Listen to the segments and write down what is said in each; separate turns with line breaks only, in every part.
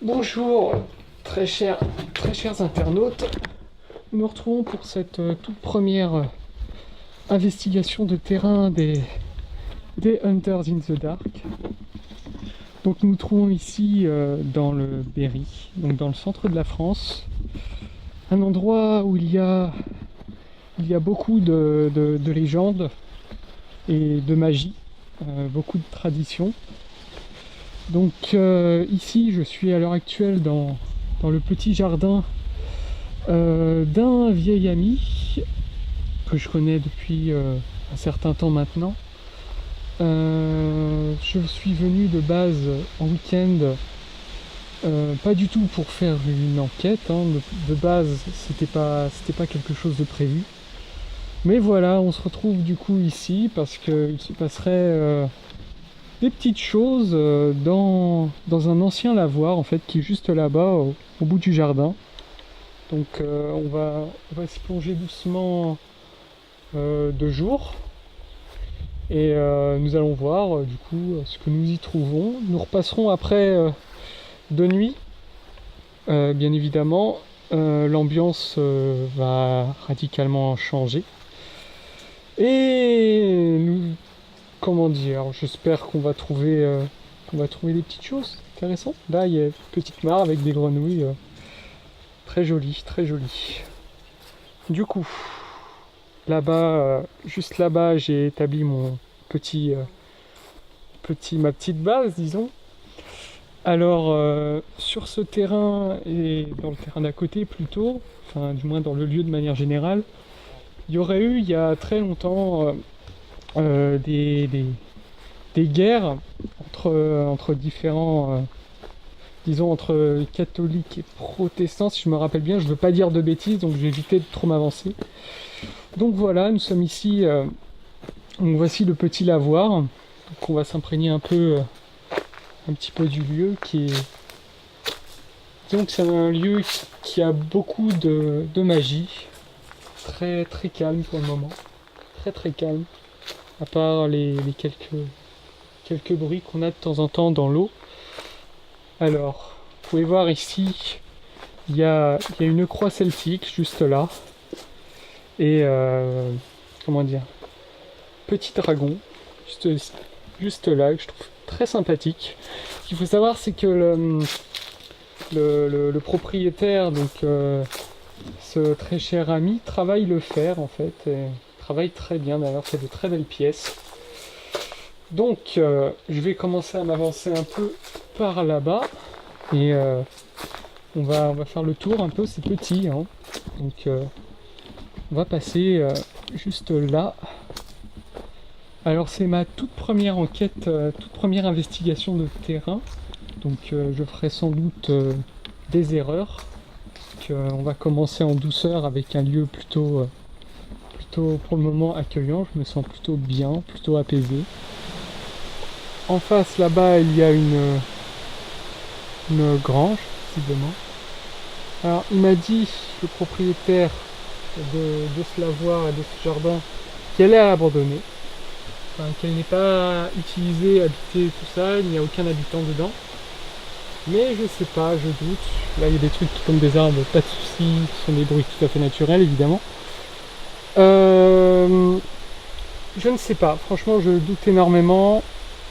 Bonjour, très chers internautes. Nous nous retrouvons pour cette toute première investigation de terrain des Hunters in the Dark. Donc nous nous trouvons ici dans le Berry, donc dans le centre de la France. Un endroit où il y a beaucoup de légendes et de magie, beaucoup de traditions. Donc ici je suis à l'heure actuelle dans le petit jardin d'un vieil ami que je connais depuis un certain temps maintenant. Je suis venu de base en week-end, pas du tout pour faire une enquête, hein. De base c'était pas quelque chose de prévu. Mais voilà, on se retrouve du coup ici parce qu'il se passerait des petites choses dans un ancien lavoir en fait qui est juste là-bas au bout du jardin. Donc on va s'y plonger doucement de jour et nous allons voir du coup ce que nous y trouvons. Nous repasserons après de nuit, bien évidemment. L'ambiance va radicalement changer et nous, comment dire, j'espère qu'on va trouver des petites choses intéressantes. Là, il y a une petite mare avec des grenouilles. Très jolie, très jolie. Du coup, là-bas, juste là-bas, j'ai établi mon ma petite base, disons. Alors, sur ce terrain et dans le terrain d'à côté plutôt, enfin du moins dans le lieu de manière générale, il y aurait eu il y a très longtemps des guerres entre différents, disons entre catholiques et protestants, si je me rappelle bien. Je ne veux pas dire de bêtises, donc je vais éviter de trop m'avancer. Donc voilà, nous sommes ici, donc voici le petit lavoir. Donc on va s'imprégner un petit peu du lieu qui est... Donc c'est un lieu qui a beaucoup de magie, très très calme pour le moment, très très calme, à part les quelques bruits qu'on a de temps en temps dans l'eau. Alors, vous pouvez voir ici, il y a une croix celtique juste là, et comment dire, petit dragon juste là, que je trouve très sympathique. Ce qu'il faut savoir, c'est que le propriétaire, donc ce très cher ami, travaille le fer en fait, et travaille très bien d'ailleurs, fait de très belles pièces. Donc je vais commencer à m'avancer un peu par là-bas et on va faire le tour un peu, c'est petit, hein. Donc on va passer juste là. Alors c'est ma toute première enquête, toute première investigation de terrain, donc je ferai sans doute des erreurs. Donc, on va commencer en douceur avec un lieu plutôt pour le moment accueillant. Je me sens plutôt bien, plutôt apaisé. En face là-bas il y a une grange, visiblement. Alors il m'a dit, le propriétaire de ce lavoir et de ce jardin, qu'elle est abandonnée, enfin, qu'elle n'est pas utilisée, habitée, tout ça, il n'y a aucun habitant dedans. Mais je sais pas, je doute. Là il y a des trucs qui tombent des arbres, pas de soucis, ce sont des bruits tout à fait naturels évidemment. Je ne sais pas, franchement je doute énormément,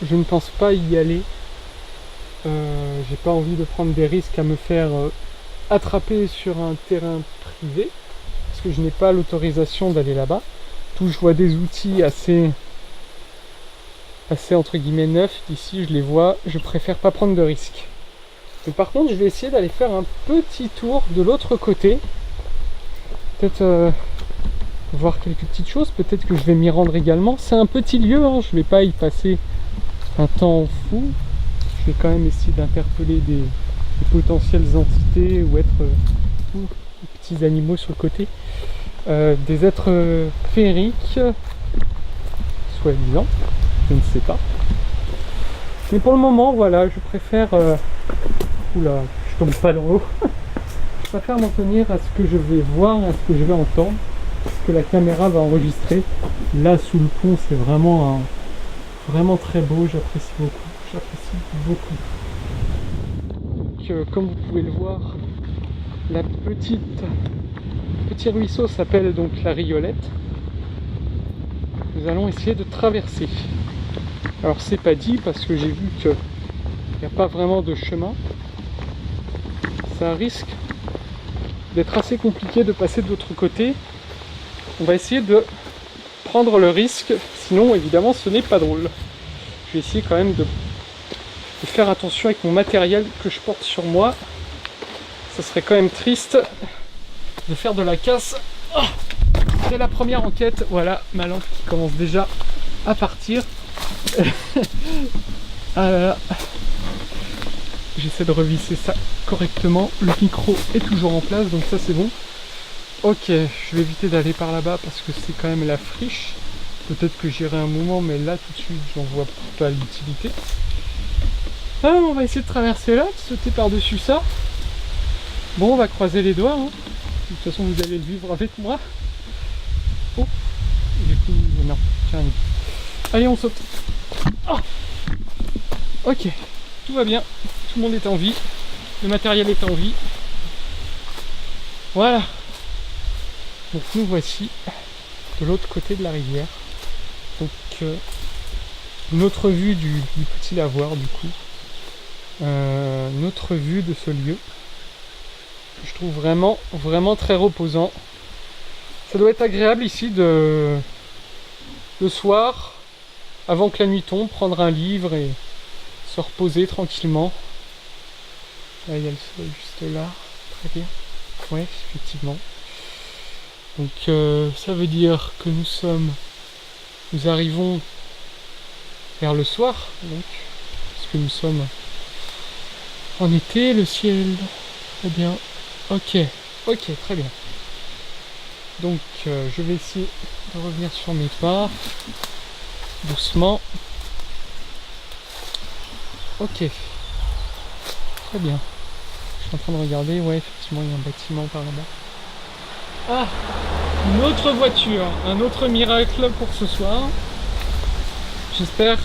je ne pense pas y aller. J'ai pas envie de prendre des risques à me faire attraper sur un terrain privé, parce que je n'ai pas l'autorisation d'aller là-bas. Tout, je vois des outils assez entre guillemets neufs, ici je les vois, je préfère pas prendre de risques. Mais par contre je vais essayer d'aller faire un petit tour de l'autre côté, peut-être voir quelques petites choses, peut-être que je vais m'y rendre également. C'est un petit lieu, hein, je vais pas y passer un temps fou. Je vais quand même essayer d'interpeller des potentielles entités ou ou petits animaux sur le côté, des êtres féeriques, soi-disant, je ne sais pas. Mais pour le moment, voilà, je préfère... Oula, je tombe pas dans l'eau. Je préfère m'en tenir à ce que je vais voir, à ce que je vais entendre, ce que la caméra va enregistrer. Là, sous le pont, c'est vraiment vraiment très beau, j'apprécie beaucoup. Donc comme vous pouvez le voir, la petit ruisseau s'appelle donc la Riolette. Nous allons essayer de traverser. Alors c'est pas dit parce que j'ai vu qu'il n'y a pas vraiment de chemin. Ça risque d'être assez compliqué de passer de l'autre côté. On va essayer de prendre le risque, sinon évidemment ce n'est pas drôle. Je vais essayer quand même de faire attention avec mon matériel que je porte sur moi. Ça serait quand même triste de faire de la casse. Oh, c'est la première enquête. Voilà ma lampe qui commence déjà à partir. Ah là là. J'essaie de revisser ça correctement. Le micro est toujours en place, donc ça c'est bon. Ok, je vais éviter d'aller par là-bas parce que c'est quand même la friche. Peut-être que j'irai un moment, mais là tout de suite j'en vois pas l'utilité. Ah, on va essayer de traverser là, de sauter par-dessus ça. Bon, on va croiser les doigts. Hein. De toute façon, vous allez le vivre avec moi. Oh, j'ai plus... Non, tiens. Allez, on saute. Oh, ok, tout va bien. Tout le monde est en vie. Le matériel est en vie. Voilà. Donc nous voici de l'autre côté de la rivière. Donc une autre vue du petit lavoir du coup. Une autre vue de ce lieu. Je trouve vraiment très reposant. Ça doit être agréable ici le soir, avant que la nuit tombe, prendre un livre et se reposer tranquillement. Là, il y a le soleil juste là. Très bien. Ouais, effectivement. Donc ça veut dire que nous arrivons vers le soir, donc, parce que nous sommes en été, le ciel, très bien, ok, très bien. Donc je vais essayer de revenir sur mes pas, doucement, ok, très bien. Je suis en train de regarder, ouais, effectivement, il y a un bâtiment par là-bas. Ah, une autre voiture, un autre miracle pour ce soir. J'espère.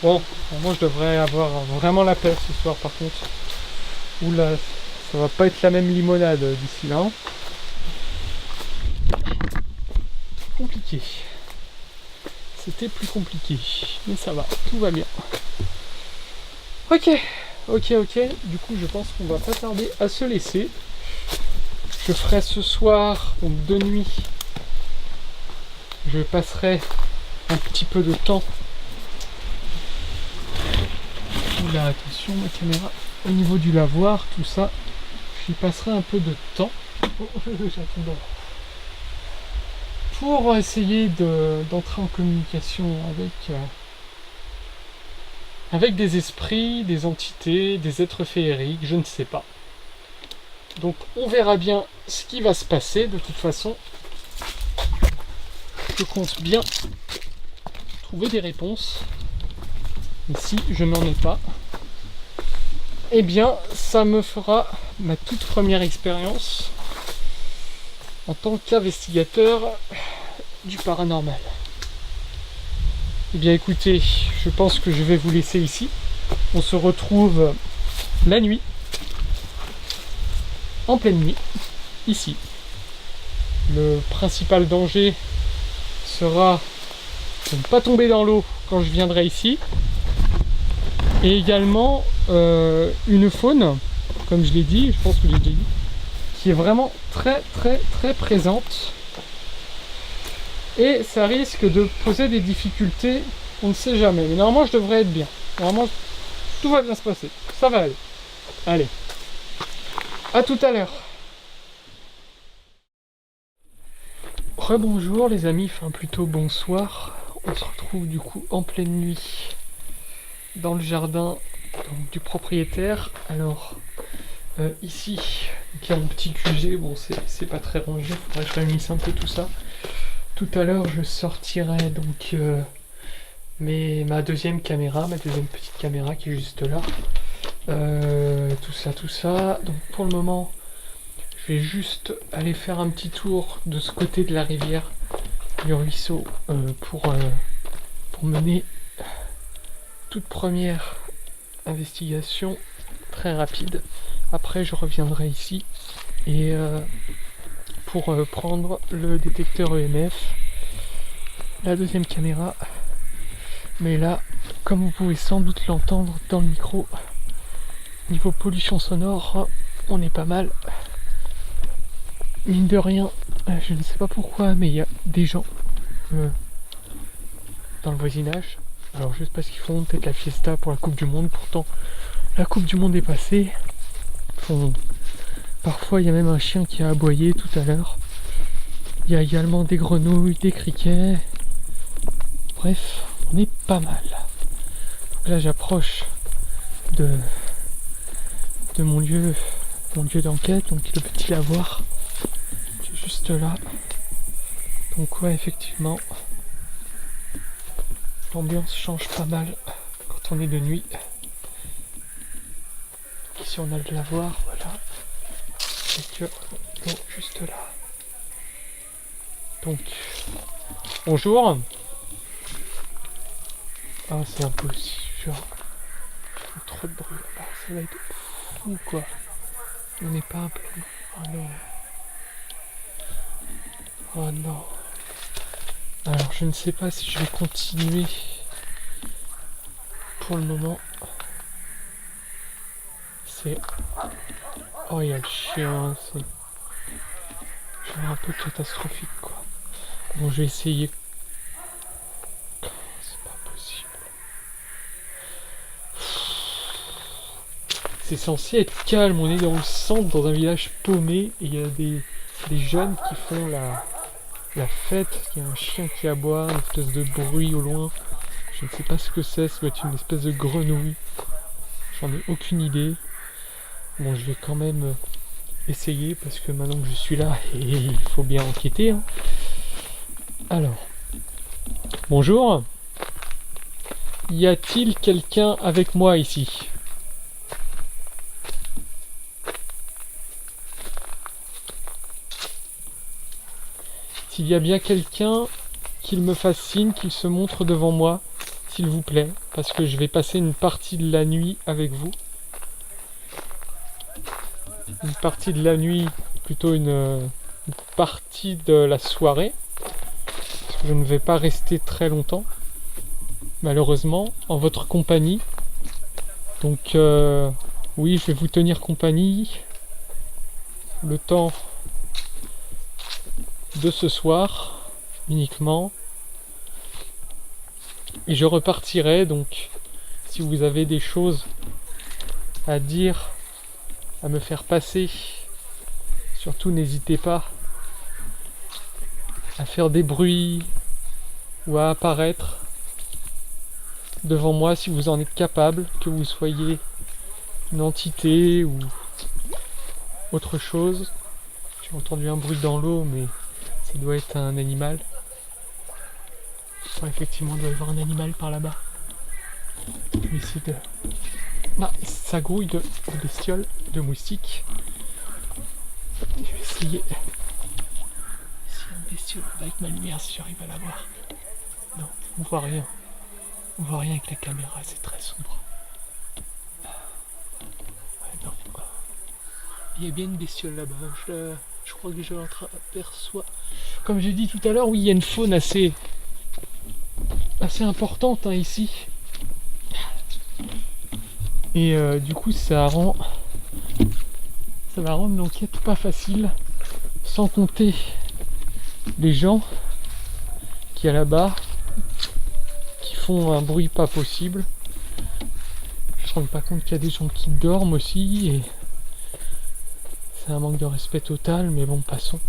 Bon, moi je devrais avoir vraiment la paix ce soir par contre. Oula, ça va pas être la même limonade d'ici là. Compliqué. C'était plus compliqué, mais ça va, tout va bien. Ok. Du coup, je pense qu'on va pas tarder à se laisser. Je ferai ce soir, donc de nuit, je passerai un petit peu de temps. Oula, attention ma caméra. Au niveau du lavoir, tout ça, j'y passerai un peu de temps. Pour essayer d'entrer en communication avec des esprits, des entités, des êtres féeriques, je ne sais pas. Donc on verra bien ce qui va se passer. De toute façon, je compte bien trouver des réponses. Et si je n'en ai pas, eh bien ça me fera ma toute première expérience en tant qu'investigateur du paranormal. Eh bien écoutez, je pense que je vais vous laisser ici. On se retrouve la nuit, en pleine nuit, ici. Le principal danger sera de ne pas tomber dans l'eau quand je viendrai ici. Et également une faune, comme je l'ai dit, je pense que j'ai déjà dit, qui est vraiment très présente. Et ça risque de poser des difficultés, on ne sait jamais. Mais normalement je devrais être bien. Normalement tout va bien se passer. Ça va aller. Allez. À tout à l'heure. Rebonjour les amis, enfin plutôt bonsoir. On se retrouve du coup en pleine nuit dans le jardin donc, du propriétaire. Alors ici, il y a un petit QG, bon c'est pas très rangé, faudrait que je réunisse un peu tout ça. Tout à l'heure je sortirai donc ma deuxième petite caméra qui est juste là. Tout ça. Donc pour le moment, je vais juste aller faire un petit tour de ce côté de la rivière, du ruisseau, pour mener toute première investigation très rapide. Après je reviendrai ici et pour prendre le détecteur EMF, la deuxième caméra. Mais là, comme vous pouvez sans doute l'entendre dans le micro, niveau pollution sonore, on est pas mal. Mine de rien, je ne sais pas pourquoi, mais il y a des gens dans le voisinage. Alors je sais pas ce qu'ils font, peut-être la fiesta pour la Coupe du Monde. Pourtant, la Coupe du Monde est passée. Parfois, il y a même un chien qui a aboyé tout à l'heure. Il y a également des grenouilles, des criquets. Bref, on est pas mal. Donc là, j'approche de mon lieu d'enquête, donc le petit lavoir qui est juste là. Donc ouais, effectivement, l'ambiance change pas mal quand on est de nuit. Donc ici on a le lavoir, voilà, avec l'eau juste là. Donc, bonjour. Ah, c'est impossible, genre, trop de bruit là-bas, ça va être fou quoi. On n'est pas un peu... Oh non. Oh non. Alors je ne sais pas si je vais continuer pour le moment. C'est... Oh, il y a le chien, c'est genre un peu catastrophique quoi. Bon, je vais essayer. C'est pas possible. C'est censé être calme, on est dans le centre, dans un village paumé, et il y a des jeunes qui font la fête. Il y a un chien qui aboie, une espèce de bruit au loin. Je ne sais pas ce que c'est, ça doit être une espèce de grenouille. J'en ai aucune idée. Bon, je vais quand même essayer parce que maintenant que je suis là, et il faut bien enquêter. Hein. Alors, bonjour. Y a-t-il quelqu'un avec moi ici? S'il y a bien quelqu'un, qu'il me fasse signe, qu'il se montre devant moi, s'il vous plaît, parce que je vais passer une partie de la nuit avec vous. Une partie de la nuit, plutôt une partie de la soirée, parce que je ne vais pas rester très longtemps, malheureusement, en votre compagnie. Donc oui, je vais vous tenir compagnie le temps de ce soir uniquement. Et je repartirai, donc si vous avez des choses à dire, à me faire passer, surtout n'hésitez pas à faire des bruits ou à apparaître devant moi si vous en êtes capable, que vous soyez une entité ou autre chose. J'ai entendu un bruit dans l'eau, mais ça doit être un animal. Ouais, effectivement, il doit y avoir un animal par là-bas. Je vais essayer de... Ah, ça grouille de bestioles, de moustiques. Je vais essayer... Si une bestiole avec ma lumière, si j'arrive à la voir. Non, on voit rien. On voit rien avec la caméra, c'est très sombre. Ouais, non. Il y a bien une bestiole là-bas. Je crois que je l'aperçois. Comme j'ai dit tout à l'heure, oui, il y a une faune assez importante hein, ici. Et du coup, ça va rendre l'enquête pas facile. Sans compter les gens qui a là-bas qui font un bruit pas possible. Je me rends pas compte qu'il y a des gens qui dorment aussi et c'est un manque de respect total, mais bon, passons.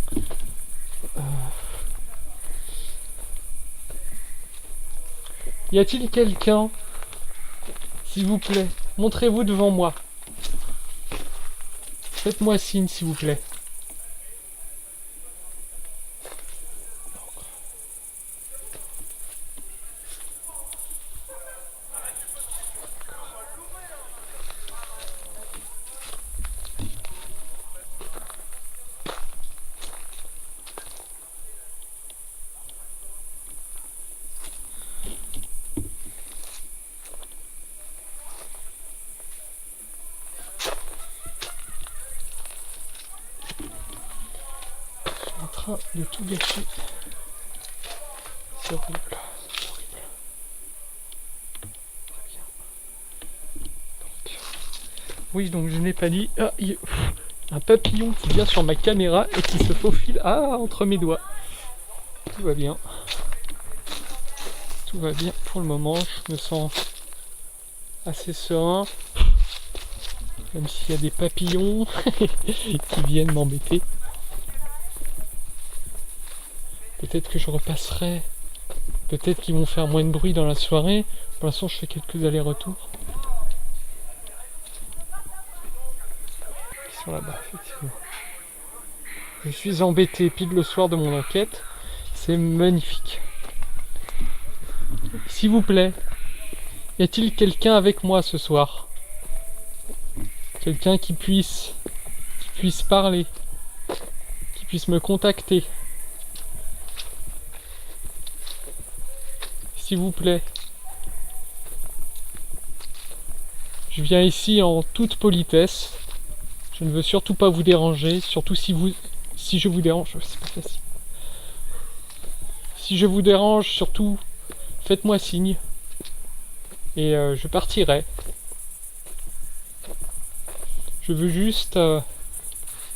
Y a-t-il quelqu'un, s'il vous plaît, montrez-vous devant moi. Faites-moi signe, s'il vous plaît. train de tout gâcher. C'est horrible. C'est horrible. Très bien. Donc, oui, donc je n'ai pas dit. Ah, il y a un papillon qui vient sur ma caméra et qui se faufile entre mes doigts. Tout va bien. Tout va bien pour le moment. Je me sens assez serein. Même s'il y a des papillons qui viennent m'embêter. Peut-être que je repasserai. Peut-être qu'ils vont faire moins de bruit dans la soirée. Pour l'instant, je fais quelques allers-retours. Ils sont là-bas, effectivement. Je suis embêté pile le soir de mon enquête. C'est magnifique. S'il vous plaît, y a-t-il quelqu'un avec moi ce soir? Quelqu'un qui puisse parler, qui puisse me contacter. S'il vous plaît. Je viens ici en toute politesse. Je ne veux surtout pas vous déranger, surtout si je vous dérange, c'est pas facile. Si je vous dérange, surtout, faites-moi signe. Et je partirai. Je veux juste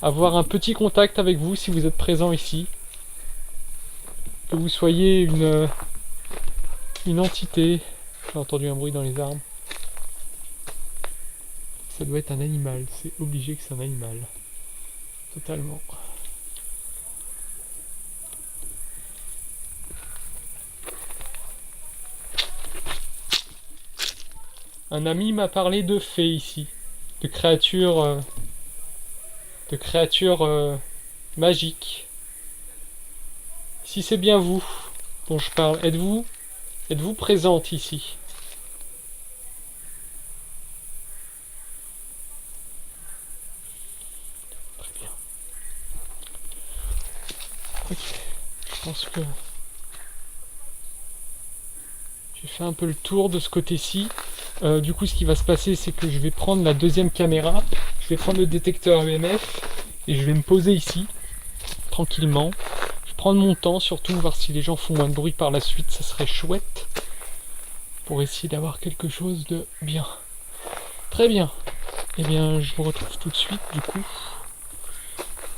avoir un petit contact avec vous si vous êtes présent ici. Que vous soyez une entité. J'ai entendu un bruit dans les arbres. Ça doit être un animal. C'est obligé que c'est un animal. Totalement. Un ami m'a parlé de fées ici. De créatures magiques. Si c'est bien vous dont je parle, êtes-vous présente ici? Très bien. Ok, je pense que j'ai fait un peu le tour de ce côté-ci. Du coup, ce qui va se passer, c'est que je vais prendre la deuxième caméra, je vais prendre le détecteur EMF et je vais me poser ici, tranquillement. Je vais prendre mon temps, surtout voir si les gens font moins de bruit par la suite, ça serait chouette. Pour essayer d'avoir quelque chose de bien. Très bien. Eh bien, je vous retrouve tout de suite, du coup.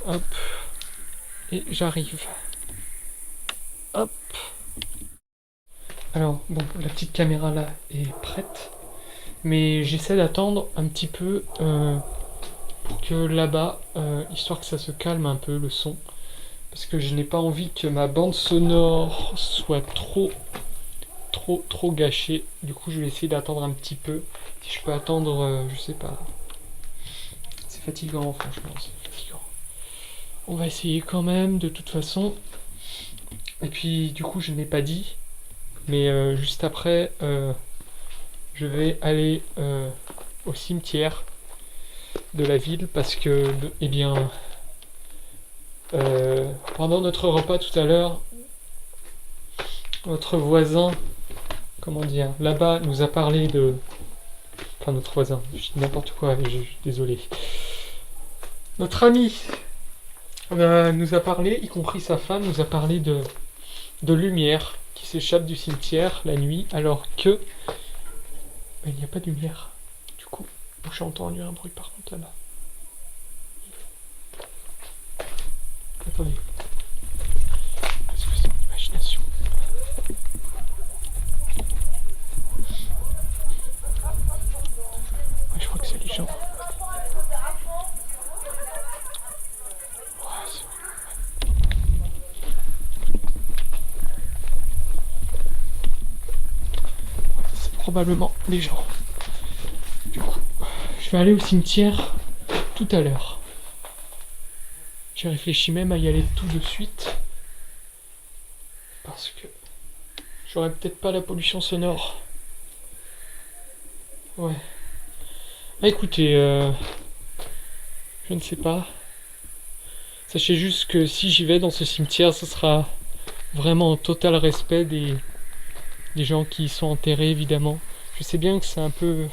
Hop. Et j'arrive. Hop. Alors, bon, la petite caméra là est prête. Mais j'essaie d'attendre un petit peu pour que là-bas, histoire que ça se calme un peu le son. Parce que je n'ai pas envie que ma bande sonore soit trop gâchée. Du coup, je vais essayer d'attendre un petit peu. Si je peux attendre, je sais pas. C'est fatigant, franchement, c'est fatigant. On va essayer quand même, de toute façon. Et puis, du coup, je n'ai pas dit. Mais juste après, je vais aller au cimetière de la ville parce que, eh bien, pendant notre repas tout à l'heure, notre voisin, comment dire, là-bas nous a parlé de... Enfin, notre voisin, je dis n'importe quoi, désolé. Notre ami nous a parlé, y compris sa femme, nous a parlé de lumière qui s'échappe du cimetière la nuit, alors que il n'y a pas de lumière. Du coup, j'ai entendu un bruit par contre là-bas. Attendez. Est-ce que c'est mon imagination? Ouais, je crois que c'est les gens. C'est probablement les gens. Du coup, je vais aller au cimetière tout à l'heure. J'ai réfléchi même à y aller tout de suite. Parce que j'aurais peut-être pas la pollution sonore. Ouais. Bah écoutez, je ne sais pas. Sachez juste que si j'y vais dans ce cimetière, ce sera vraiment en total respect des gens qui y sont enterrés, évidemment. Je sais bien que c'est un peu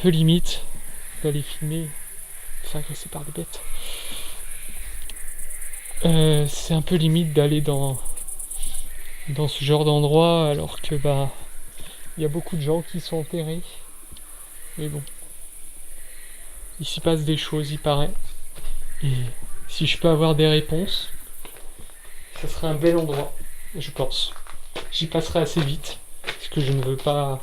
limite d'aller filmer, se faire agresser par des bêtes. c'est un peu limite d'aller dans ce genre d'endroit alors que il y a beaucoup de gens qui sont enterrés. Mais bon, il s'y passe des choses, il paraît. Et si je peux avoir des réponses, ça serait un bel endroit, je pense. J'y passerai assez vite, parce que je ne veux pas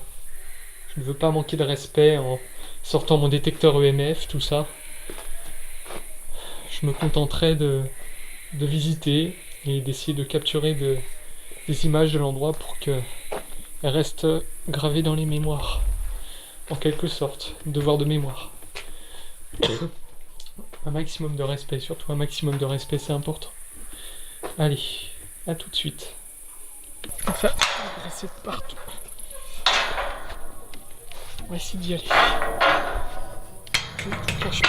manquer de respect en sortant mon détecteur EMF, tout ça. Je me contenterai de visiter et d'essayer de capturer des images de l'endroit pour qu'elles restent gravées dans les mémoires. En quelque sorte, devoir de mémoire. Un maximum de respect, surtout un maximum de respect, c'est important. Allez, à tout de suite. Enfin, on va essayer de partout. On va essayer d'y aller. Tout cache.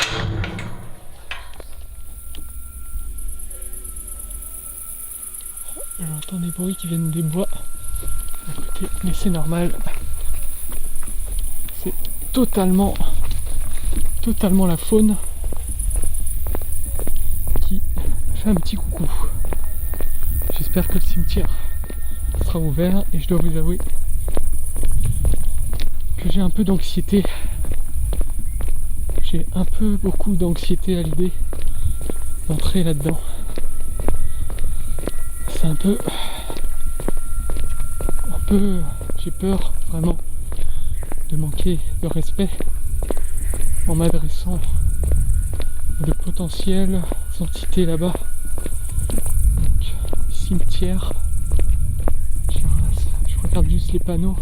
J'entends des bruits qui viennent des bois à côté, mais c'est normal. C'est totalement la faune qui fait un petit coucou. J'espère que le cimetière sera ouvert et je dois vous avouer que j'ai un peu d'anxiété. J'ai un peu beaucoup d'anxiété à l'idée d'entrer là-dedans. C'est un peu, j'ai peur vraiment de manquer de respect en m'adressant à de potentielles entités là-bas. Donc, cimetière. Je regarde juste les panneaux.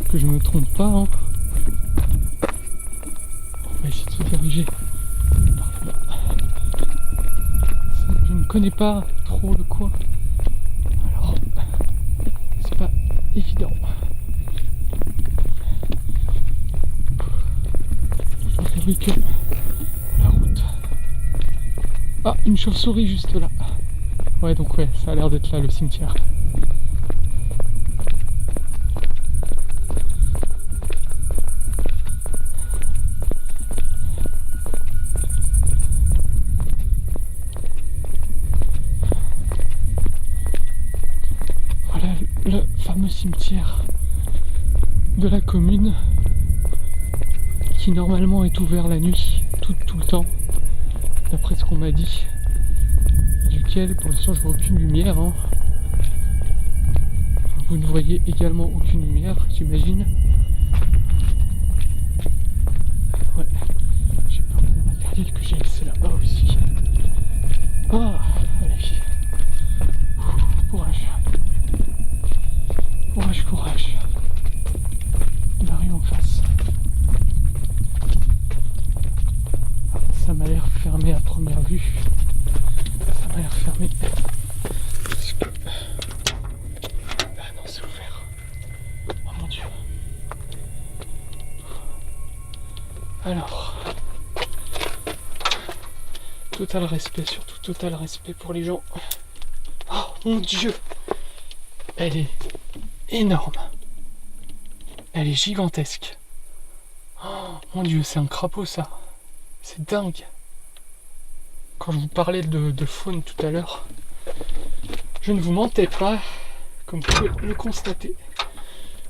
Que je me trompe pas, hein. On va essayer de se diriger par là. Je ne connais pas trop le coin, alors c'est pas évident. Je dois avouer que la route... Ah, une chauve-souris juste là. Ouais, donc ouais, ça a l'air d'être là le cimetière. Le fameux cimetière de la commune qui normalement est ouvert la nuit tout le temps d'après ce qu'on m'a dit, duquel pour l'instant je vois aucune lumière, hein. Vous ne voyez également aucune lumière, j'imagine. Ouais, j'ai peur de mon matériel que j'ai laissé là-bas aussi. Ah, allez, courage. Courage. La rue en face. Ça m'a l'air fermé à première vue. Ça m'a l'air fermé. Parce que... Ah non, c'est ouvert. Oh mon Dieu. Alors... Total respect, surtout total respect pour les gens. Oh mon Dieu. Elle est... énorme. Elle est gigantesque. Oh mon Dieu, c'est un crapaud ça. C'est dingue. Quand je vous parlais de faune tout à l'heure, je ne vous mentais pas, comme vous pouvez le constater.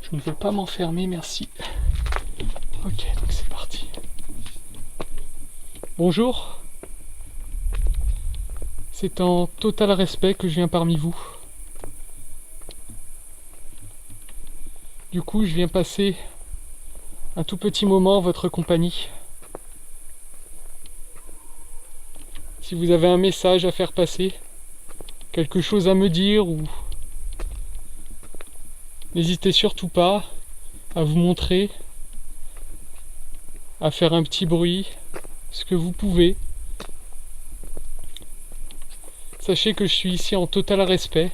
Je ne veux pas m'enfermer, merci. Ok, donc c'est parti. Bonjour. C'est en total respect que je viens parmi vous. Du coup, je viens passer un tout petit moment en votre compagnie. Si vous avez un message à faire passer, quelque chose à me dire, ou n'hésitez surtout pas à vous montrer, à faire un petit bruit, ce que vous pouvez. Sachez que je suis ici en total respect.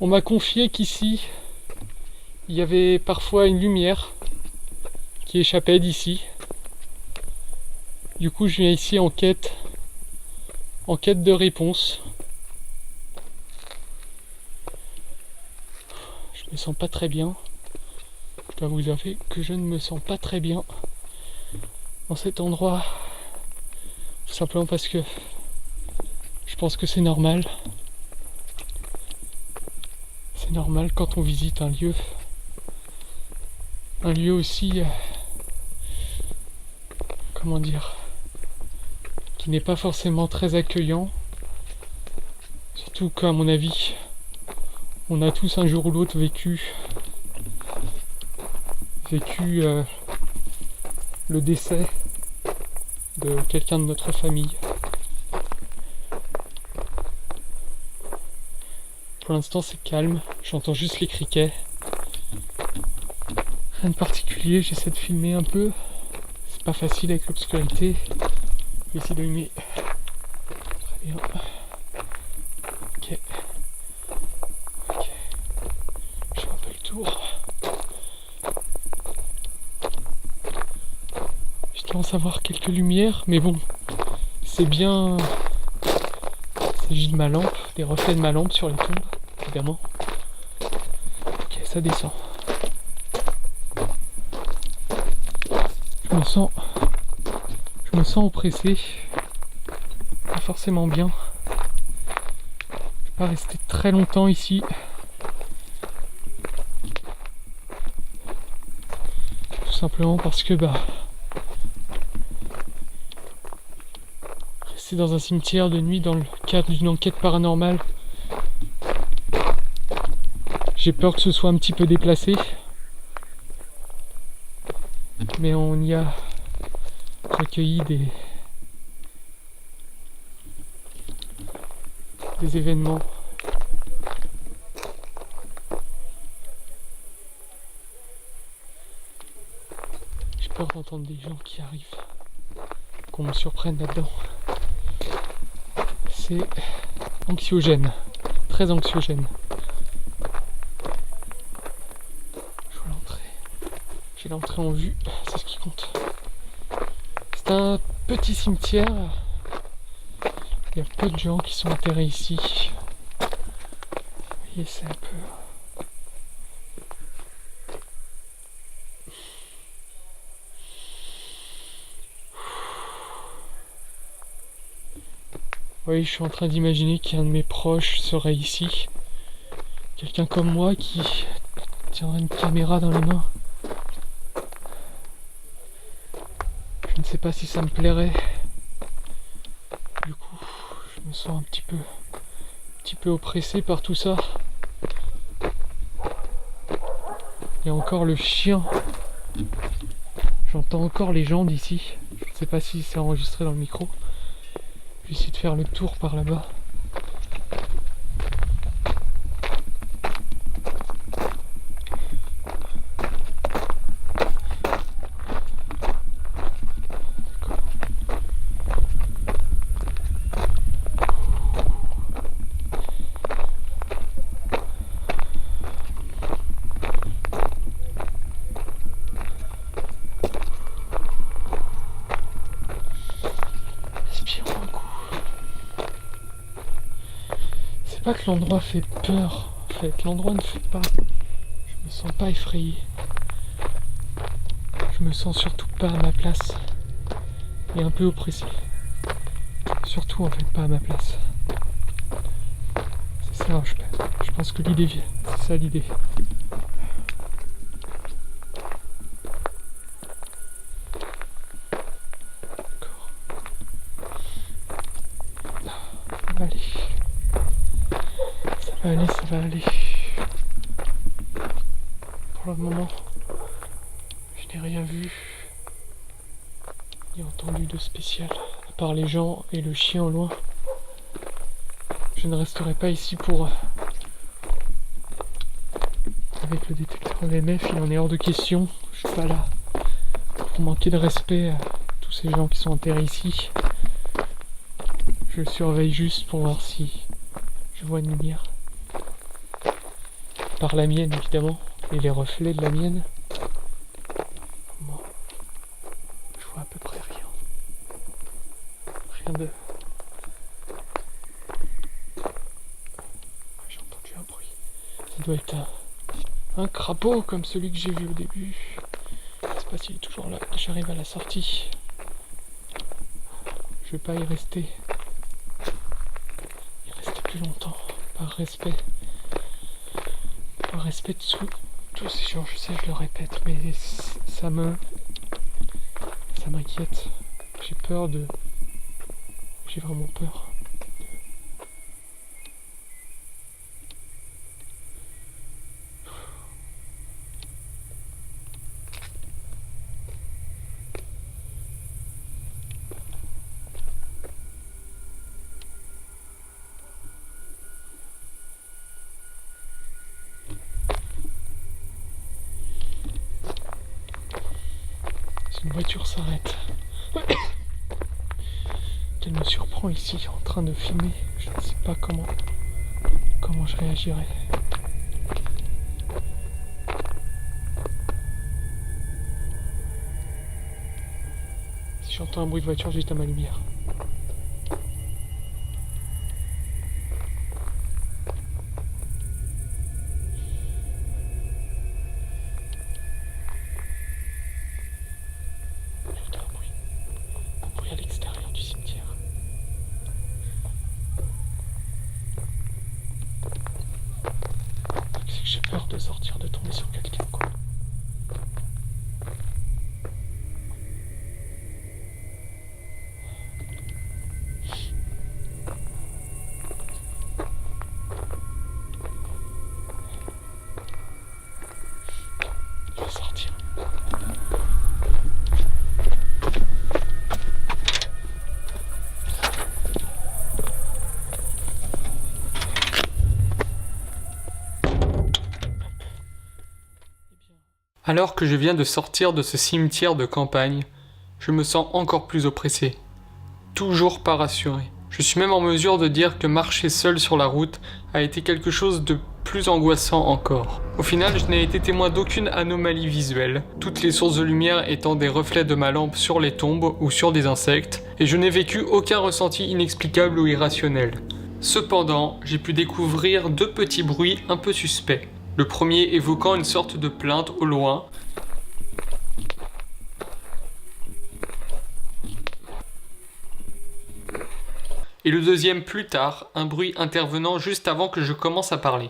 On m'a confié qu'ici, il y avait parfois une lumière qui échappait d'ici. Du coup, je viens ici en quête de réponse. Je me sens pas très bien. Je dois vous avouer que je ne me sens pas très bien. dans cet endroit, tout simplement parce que je pense que c'est normal. C'est normal quand on visite un lieu aussi, comment dire, qui n'est pas forcément très accueillant. Surtout qu'à mon avis, on a tous un jour ou l'autre vécu le décès de quelqu'un de notre famille. Pour l'instant c'est calme, j'entends juste les criquets. Rien de particulier, j'essaie de filmer un peu. C'est pas facile avec l'obscurité. Je vais essayer d'allumer. Très bien. Ok. Ok. Je fais un peu le tour. Je commence à voir quelques lumières, mais bon, c'est bien. Il s'agit de ma lampe, des reflets de ma lampe sur les tombes, évidemment. Ok, ça descend. Je me sens oppressé, pas forcément bien. Je vais pas rester très longtemps ici. Tout simplement parce que rester dans un cimetière de nuit dans le cadre d'une enquête paranormale, j'ai peur que ce soit un petit peu déplacé. Mais on y a recueilli des événements. J'ai peur d'entendre des gens qui arrivent, qu'on me surprenne là-dedans. C'est anxiogène, très anxiogène. Je vois l'entrée. J'ai l'entrée en vue, c'est ce qui compte. C'est un petit cimetière. Il y a peu de gens qui sont enterrés ici. Vous voyez, c'est un peu... Oui, je suis en train d'imaginer qu'un de mes proches serait ici. Quelqu'un comme moi qui tiendrait une caméra dans les mains. Je ne sais pas si ça me plairait. Du coup, je me sens un petit peu oppressé par tout ça. Il y a encore le chien. J'entends encore les gens d'ici. Je ne sais pas si c'est enregistré dans le micro. Je vais essayer de faire le tour par là-bas. Respirons un coup. C'est pas que l'endroit fait peur. En fait, l'endroit ne fait pas. Je me sens pas effrayé. Je me sens surtout pas à ma place. Et un peu oppressé. Surtout en fait pas à ma place. C'est ça, je pense que l'idée vient. C'est ça l'idée. D'accord. Ça va aller. Ça va aller, ça va aller. Pour le moment, je n'ai rien vu ni entendu de spécial. À part les gens et le chien au loin. Je ne resterai pas ici pour... Avec le détecteur EMF, il en est hors de question. Je suis pas là pour manquer de respect à tous ces gens qui sont enterrés ici. Je le surveille juste pour voir si je vois une lumière. Par la mienne, évidemment, et les reflets de la mienne. Bon. Je vois à peu près rien. Rien de... J'ai entendu un bruit. Ça doit être un crapaud comme celui que j'ai vu au début. Je sais pas s'il est toujours là. J'arrive à la sortie. Je vais pas y rester. Y rester plus longtemps. Par respect. Par respect de tous ces gens, je sais, je le répète, mais ça m'inquiète. J'ai vraiment peur. Si une voiture s'arrête, qu'elle me surprend ici en train de filmer, je ne sais pas comment je réagirais. Si j'entends un bruit de voiture juste à ma lumière. J'entends un bruit à l'extérieur du cimetière. C'est que j'ai peur de sortir, de tomber sur quelqu'un, quoi. Je vais sortir. Alors que je viens de sortir de ce cimetière de campagne, je me sens encore plus oppressé, toujours pas rassuré. Je suis même en mesure de dire que marcher seul sur la route a été quelque chose de plus angoissant encore. Au final, je n'ai été témoin d'aucune anomalie visuelle, toutes les sources de lumière étant des reflets de ma lampe sur les tombes ou sur des insectes, et je n'ai vécu aucun ressenti inexplicable ou irrationnel. Cependant, j'ai pu découvrir deux petits bruits un peu suspects. Le premier évoquant une sorte de plainte au loin. Et le deuxième plus tard, un bruit intervenant juste avant que je commence à parler.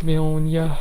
Mais on y a...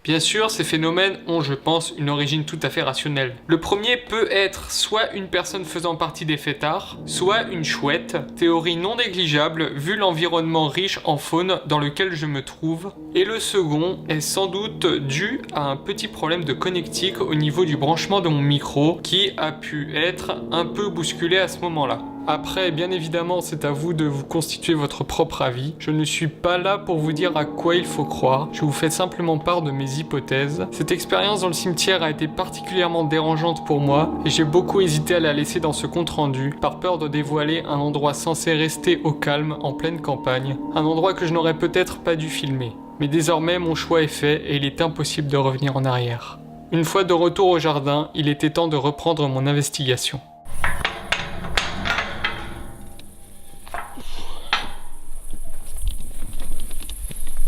Bien sûr, ces phénomènes ont, je pense, une origine tout à fait rationnelle. Le premier peut être soit une personne faisant partie des fêtards, soit une chouette, théorie non négligeable vu l'environnement riche en faune dans lequel je me trouve. Et le second est sans doute dû à un petit problème de connectique au niveau du branchement de mon micro qui a pu être un peu bousculé à ce moment-là. Après, bien évidemment, c'est à vous de vous constituer votre propre avis. Je ne suis pas là pour vous dire à quoi il faut croire, je vous fais simplement part de mes hypothèses. Cette expérience dans le cimetière a été particulièrement dérangeante pour moi, et j'ai beaucoup hésité à la laisser dans ce compte-rendu, par peur de dévoiler un endroit censé rester au calme en pleine campagne, un endroit que je n'aurais peut-être pas dû filmer. Mais désormais, mon choix est fait, et il est impossible de revenir en arrière. Une fois de retour au jardin, il était temps de reprendre mon investigation.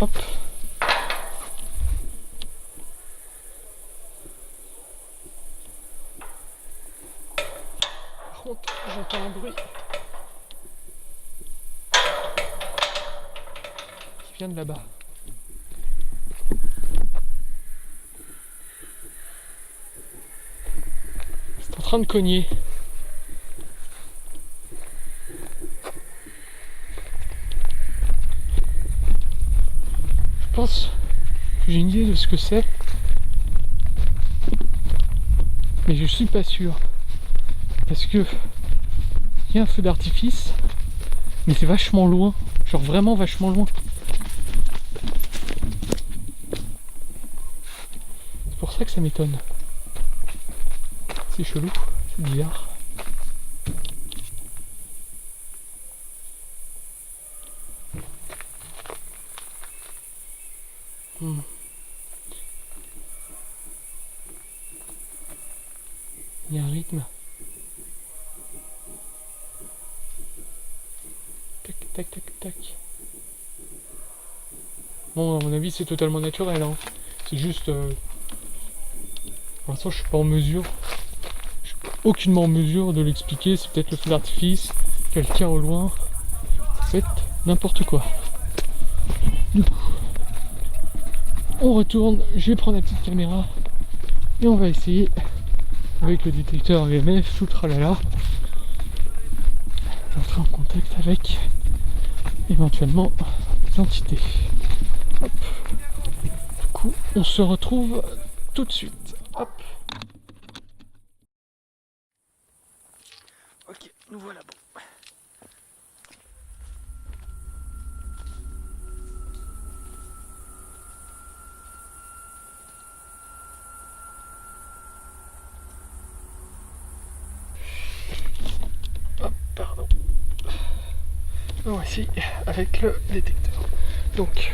Hop. Par contre, j'entends un bruit qui vient de là-bas. C'est en train de cogner. Je pense que j'ai une idée de ce que c'est, mais je suis pas sûr, parce que il y a un feu d'artifice, mais c'est vachement loin, genre vraiment vachement loin. C'est pour ça que ça m'étonne. C'est chelou, c'est bizarre. Il y a un rythme. Tac, tac, tac, tac. Bon, à mon avis, c'est totalement naturel, hein. C'est juste Pour l'instant, je suis pas en mesure, je suis aucunement en mesure de l'expliquer. C'est peut-être le feu d'artifice, quelqu'un au loin, ça peut être n'importe quoi. Du coup, on retourne, je vais prendre la petite caméra et on va essayer avec le détecteur EMF, tout le tralala, d'entrer en contact avec éventuellement l'entité. Hop. Du coup, on se retrouve tout de suite. Hop. Ok, nous voilà bon. Hop, pardon. Voici avec le détecteur. Donc,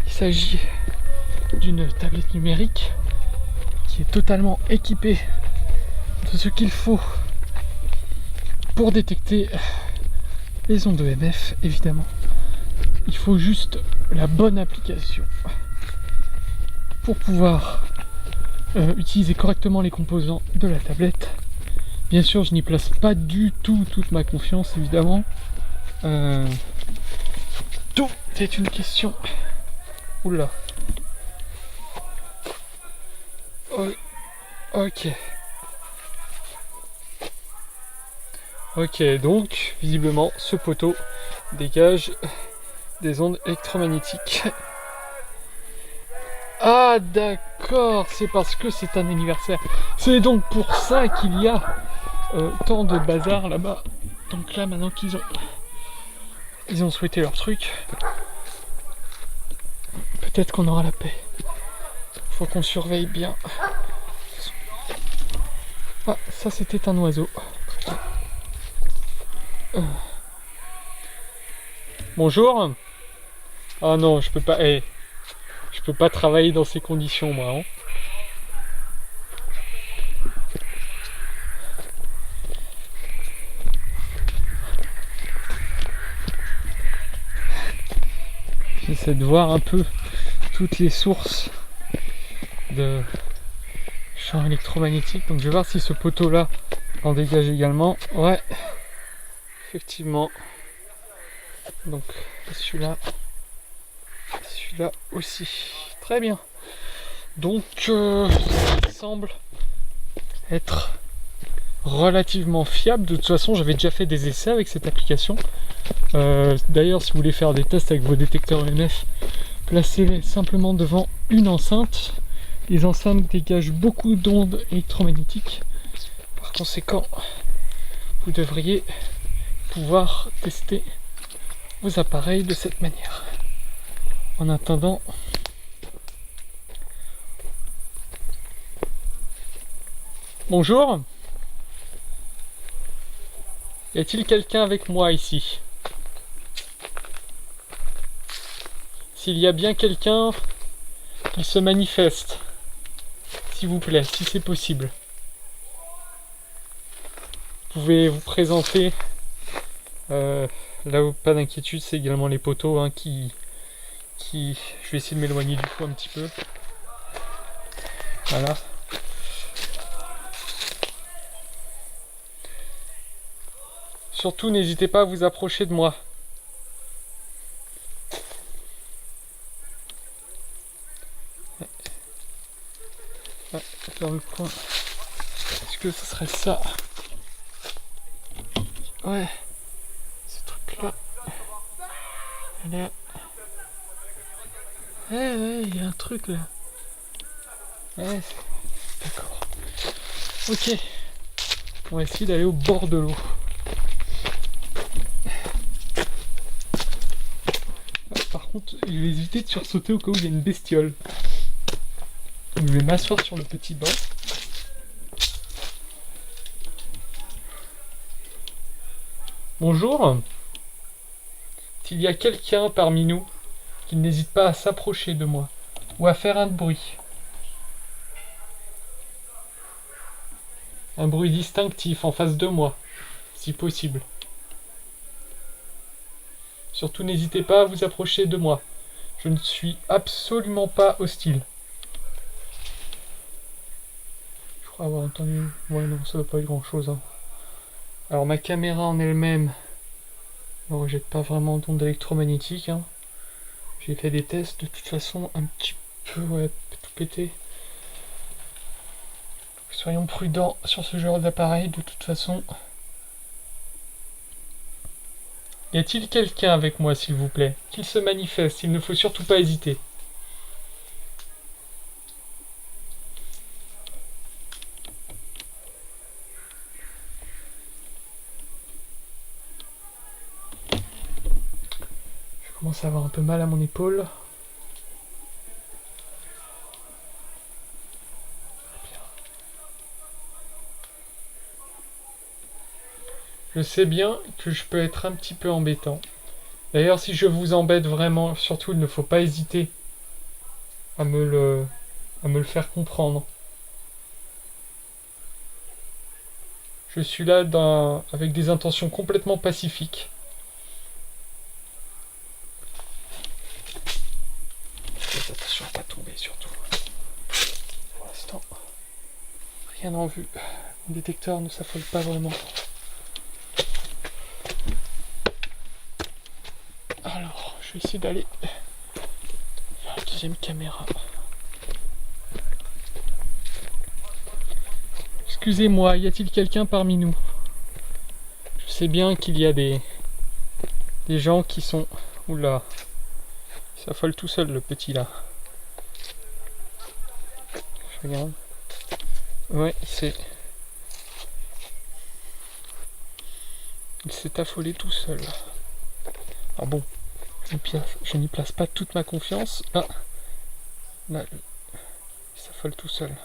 il s'agit d'une tablette numérique qui est totalement équipée de ce qu'il faut pour détecter les ondes EMF, évidemment. Il faut juste la bonne application pour pouvoir utiliser correctement les composants de la tablette. Bien sûr, je n'y place pas du tout toute ma confiance, évidemment. Tout est une question. Oula. Ok. Ok, donc, visiblement, ce poteau dégage des ondes électromagnétiques. Ah, d'accord, c'est parce que c'est un anniversaire. C'est donc pour ça qu'il y a tant de bazar là-bas. Donc là, maintenant qu'ils ont souhaité leur truc, peut-être qu'on aura la paix. Faut qu'on surveille bien. Ah, ça c'était un oiseau. Bonjour. Ah non, je peux pas. Je peux pas travailler dans ces conditions, moi. Hein. J'essaie de voir un peu toutes les sources de champs électromagnétiques. Donc je vais voir si ce poteau-là en dégage également. Ouais, effectivement. Donc celui-là aussi. Très bien. Donc ça semble être relativement fiable. De toute façon, j'avais déjà fait des essais avec cette application. D'ailleurs, si vous voulez faire des tests avec vos détecteurs EMF, placez-les simplement devant une enceinte. Les enceintes dégagent beaucoup d'ondes électromagnétiques. Par conséquent, vous devriez pouvoir tester vos appareils de cette manière. En attendant, bonjour. Y a-t-il quelqu'un avec moi ici? S'il y a bien quelqu'un qui se manifeste, s'il vous plaît, si c'est possible. Vous pouvez vous présenter. Là où pas d'inquiétude, c'est également les poteaux hein, qui... Je vais essayer de m'éloigner du coup un petit peu. Voilà. Surtout, n'hésitez pas à vous approcher de moi. Ouais, dans le coin. Est-ce que ce serait ça? Ouais. Ce truc-là. Là. Ouais, il y a un truc là. Ouais, d'accord. Ok. On va essayer d'aller au bord de l'eau. Par contre, je vais éviter de sursauter au cas où il y a une bestiole. Donc, je vais m'asseoir sur le petit banc. Bonjour. S'il y a quelqu'un parmi nous qui n'hésite pas à s'approcher de moi ou à faire un bruit. Un bruit distinctif en face de moi, si possible. Surtout n'hésitez pas à vous approcher de moi. Je ne suis absolument pas hostile. crois avoir entendu. Ouais, non, ça doit pas être grand chose. Hein. Alors, ma caméra en elle-même ne rejette pas vraiment d'ondes électromagnétiques. Hein. J'ai fait des tests, de toute façon, un petit peu, ouais, tout pété. Soyons prudents sur ce genre d'appareil, de toute façon. Y a-t-il quelqu'un avec moi, s'il vous plaît? Qu'il se manifeste, il ne faut surtout pas hésiter. Je commence à avoir un peu mal à mon épaule. Je sais bien que je peux être un petit peu embêtant. D'ailleurs, si je vous embête vraiment, surtout, il ne faut pas hésiter à me le faire comprendre. Je suis là avec des intentions complètement pacifiques. Faites attention à ne pas tomber, surtout. Pour l'instant, rien en vue. Mon détecteur ne s'affole pas vraiment. Alors, je vais essayer d'aller vers la deuxième caméra. Excusez-moi, y a-t-il quelqu'un parmi nous? Je sais bien qu'il y a des gens qui sont... Oula, il s'affole tout seul le petit là. Je regarde. Ouais, il s'est affolé tout seul. Alors bon, je n'y place pas toute ma confiance. Là, il s'affole tout seul.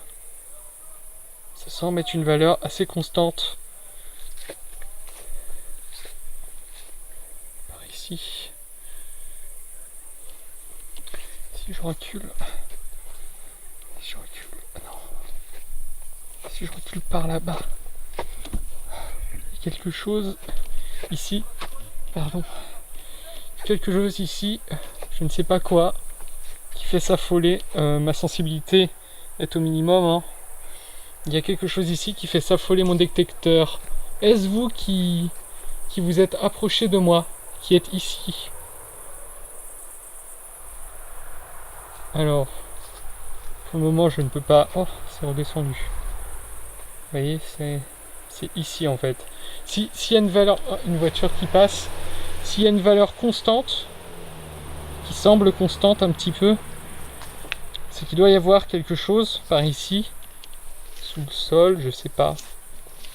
Ça semble être une valeur assez constante. Par ici. Si je recule. Si je recule par là-bas. Il y a quelque chose ici. Pardon. Quelque chose ici. Je ne sais pas quoi. Qui fait s'affoler. Ma sensibilité est au minimum. Hein. Il y a quelque chose ici qui fait s'affoler mon détecteur. Est-ce vous qui vous êtes approché de moi, qui êtes ici? Alors, pour le moment, je ne peux pas... Oh, c'est redescendu. Vous voyez, c'est ici en fait. S'il y a une valeur... Oh, une voiture qui passe. S'il y a une valeur constante, qui semble constante un petit peu, c'est qu'il doit y avoir quelque chose par ici, sous le sol, je sais pas.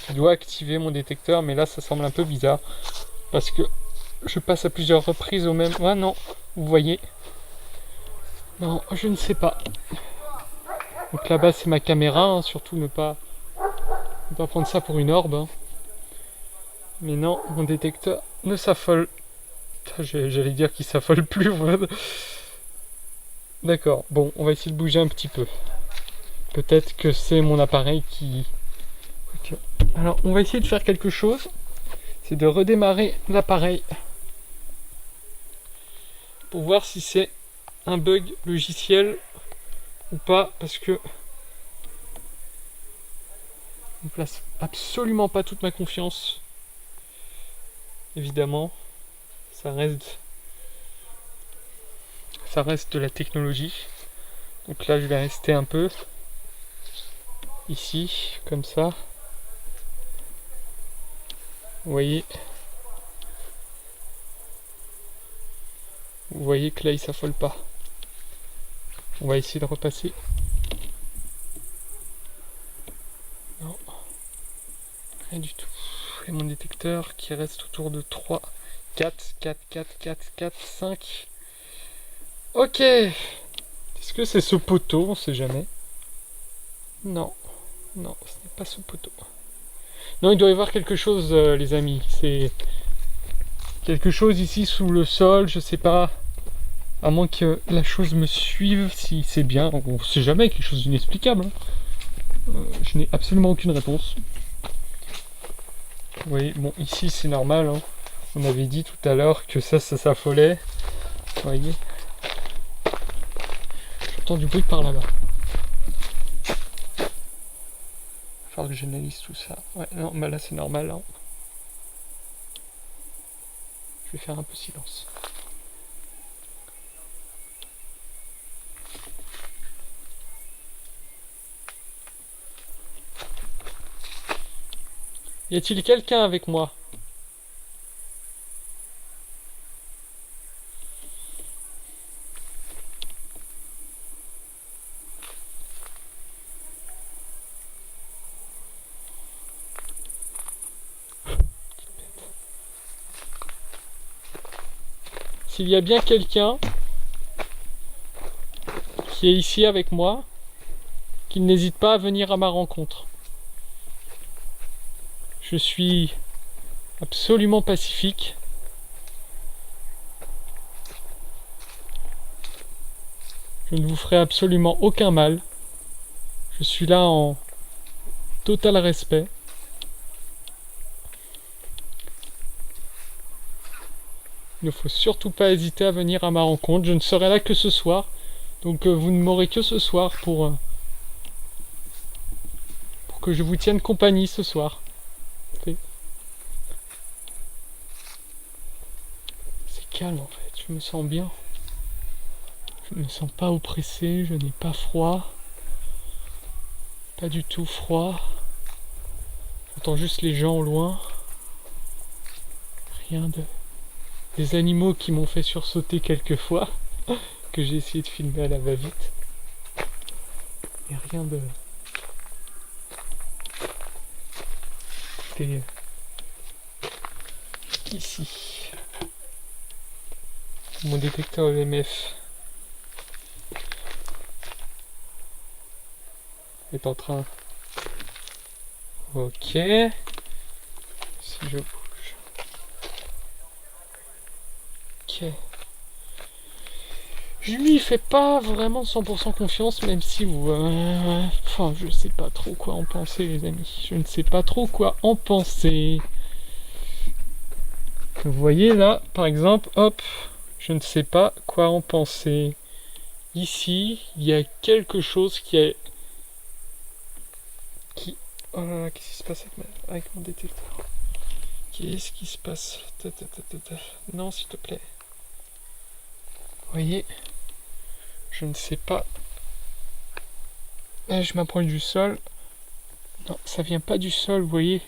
Je dois activer mon détecteur, mais là ça semble un peu bizarre parce que je passe à plusieurs reprises au même... Ah non, vous voyez. Non, je ne sais pas. Donc là-bas c'est ma caméra, hein, surtout ne pas prendre ça pour une orbe. Hein. Mais non, mon détecteur ne s'affole. J'allais dire qu'il s'affole plus. D'accord, bon, on va essayer de bouger un petit peu. Peut-être que c'est mon appareil qui... Okay. Alors, on va essayer de faire quelque chose. C'est de redémarrer l'appareil. Pour voir si c'est un bug logiciel ou pas. Parce que... je ne place absolument pas toute ma confiance. Évidemment. Ça reste de la technologie. Donc là, je vais rester un peu ici, comme ça. Vous voyez que là, il s'affole pas. On va essayer de repasser. Non. Rien du tout. Et mon détecteur qui reste autour de 3, 4, 5. Ok. Est-ce que c'est ce poteau? On sait jamais. Non. Non, ce n'est pas ce poteau. Non, il doit y avoir quelque chose, les amis. C'est quelque chose ici sous le sol, je sais pas. À moins que la chose me suive, si c'est bien. On sait jamais, quelque chose d'inexplicable. Hein. Je n'ai absolument aucune réponse. Oui, bon, ici c'est normal. Hein. On avait dit tout à l'heure que ça s'affolait. Vous voyez. J'entends du bruit par là-bas. falloir que j'analyse tout ça. Ouais, non, bah là c'est normal. Hein. Je vais faire un peu silence. Y a-t-il quelqu'un avec moi? S'il y a bien quelqu'un qui est ici avec moi, qu'il n'hésite pas à venir à ma rencontre. Je suis absolument pacifique. Je ne vous ferai absolument aucun mal. Je suis là en total respect. Il ne faut surtout pas hésiter à venir à ma rencontre. Je ne serai là que ce soir. Donc vous ne m'aurez que ce soir pour que je vous tienne compagnie ce soir. C'est calme en fait. Je me sens bien. Je ne me sens pas oppressé. Je n'ai pas froid. Pas du tout froid. J'entends juste les gens au loin. Rien de... Des animaux qui m'ont fait sursauter quelques fois, que j'ai essayé de filmer à la va-vite. Mais rien de... C'était ici. Mon détecteur EMF est en train... Ok. Si je bouge. Ok. Je lui fais pas vraiment 100% confiance, même si vous... Enfin, je sais pas trop quoi en penser, les amis. Je ne sais pas trop quoi en penser. Vous voyez là, par exemple, hop, je ne sais pas quoi en penser. Ici, il y a quelque chose qui est... Oh là là, qu'est-ce qui se passe avec mon détecteur? Qu'est-ce qui se passe? Non, s'il te plaît. Vous voyez, je ne sais pas. Là, je m'approche du sol. Non, ça vient pas du sol, vous voyez.